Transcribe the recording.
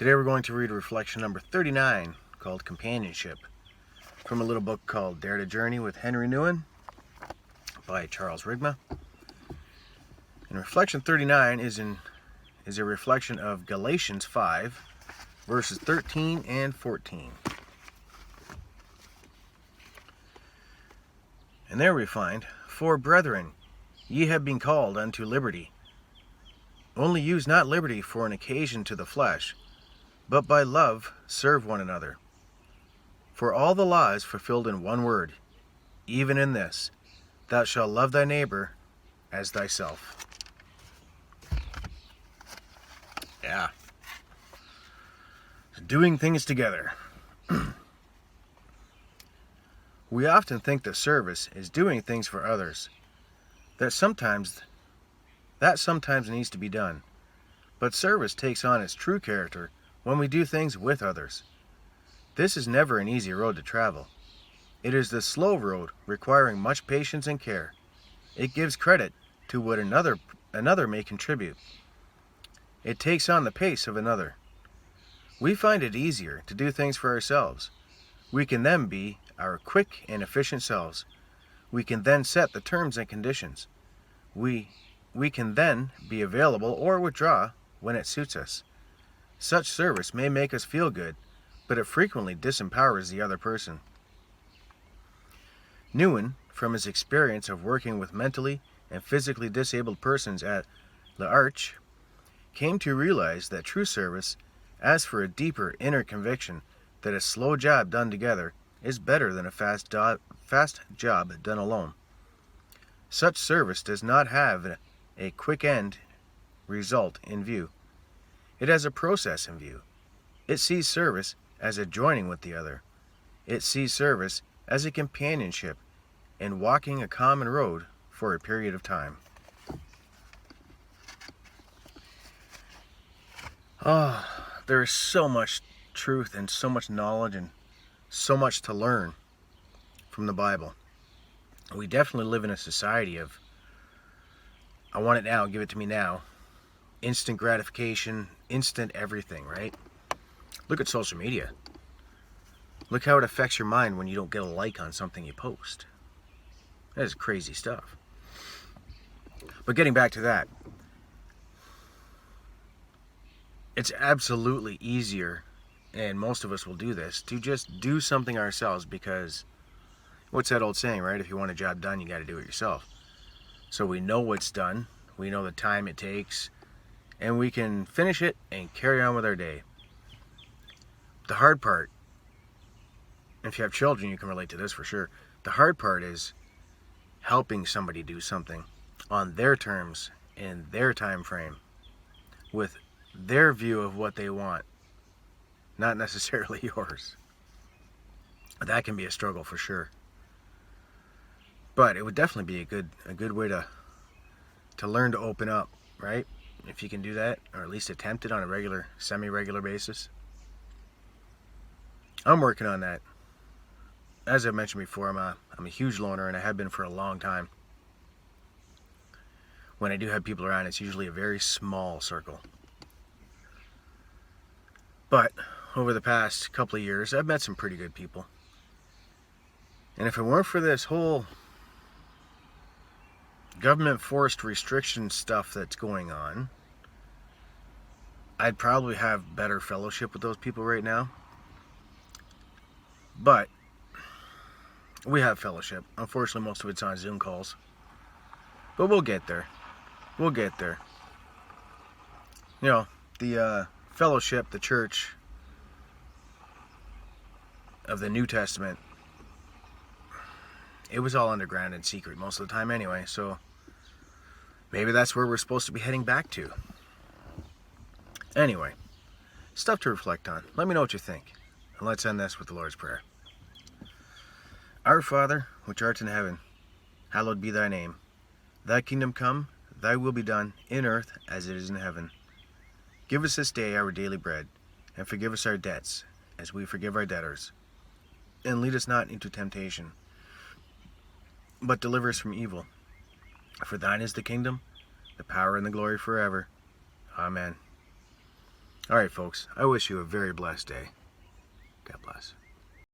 Today we're going to read reflection number 39 called Companionship from a little book called Dare to Journey with Henry Nouwen by Charles Rigma. And reflection 39 is a reflection of Galatians 5 verses 13 and 14. And there we find, "For brethren, ye have been called unto liberty. Only use not liberty for an occasion to the flesh, but by love serve one another. For all the law is fulfilled in one word, even in this, thou shalt love thy neighbor as thyself." Yeah. Doing things together. We often think that service is doing things for others. That sometimes needs to be done. But service takes on its true character when we do things with others. This is never an easy road to travel. It is the slow road requiring much patience and care. It gives credit to what another may contribute. It takes on the pace of another. We find it easier to do things for ourselves. We can then be our quick and efficient selves. We can then set the terms and conditions. We can then be available or withdraw when it suits us. Such service may make us feel good, but it frequently disempowers the other person. Nouwen, from his experience of working with mentally and physically disabled persons at L'Arche, came to realize that true service asks for a deeper inner conviction that a slow job done together is better than a fast job done alone. Such service does not have a quick end result in view. It has a process in view. It sees service as a joining with the other. It sees service as a companionship in walking a common road for a period of time. There is so much truth and so much knowledge and so much to learn from the Bible. We definitely live in a society of, I want it now, give it to me now. Instant gratification, instant everything, right? Look at social media. Look how it affects your mind when you don't get a like on something you post. That is crazy stuff. But getting back to that, it's absolutely easier, and most of us will do this, to just do something ourselves, because what's that old saying, right? If you want a job done, you got to do it yourself. So we know what's done, we know the time it takes, and we can finish it and carry on with our day. The hard part, if you have children, you can relate to this for sure. The hard part is helping somebody do something on their terms, in their time frame, with their view of what they want, not necessarily yours. That can be a struggle for sure. But it would definitely be a good way to learn to open up, right? If you can do that, or at least attempt it on a semi-regular basis. I'm working on that. As I mentioned before, I'm a huge loner, and I have been for a long time. When I do have people around, it's usually a very small circle. But over the past couple of years, I've met some pretty good people. And if it weren't for this whole government-forced restriction stuff that's going on, I'd probably have better fellowship with those people right now. But we have fellowship. Unfortunately, most of it's on Zoom calls. But we'll get there. We'll get there. You know, the fellowship, the church of the New Testament, it was all underground and secret most of the time anyway, so maybe that's where we're supposed to be heading back to. Anyway, stuff to reflect on. Let me know what you think. And let's end this with the Lord's Prayer. Our Father, which art in heaven, hallowed be thy name. Thy kingdom come, thy will be done, in earth as it is in heaven. Give us this day our daily bread, and forgive us our debts, as we forgive our debtors. And lead us not into temptation, but deliver us from evil. For thine is the kingdom, the power, and the glory forever. Amen. All right, folks, I wish you a very blessed day. God bless.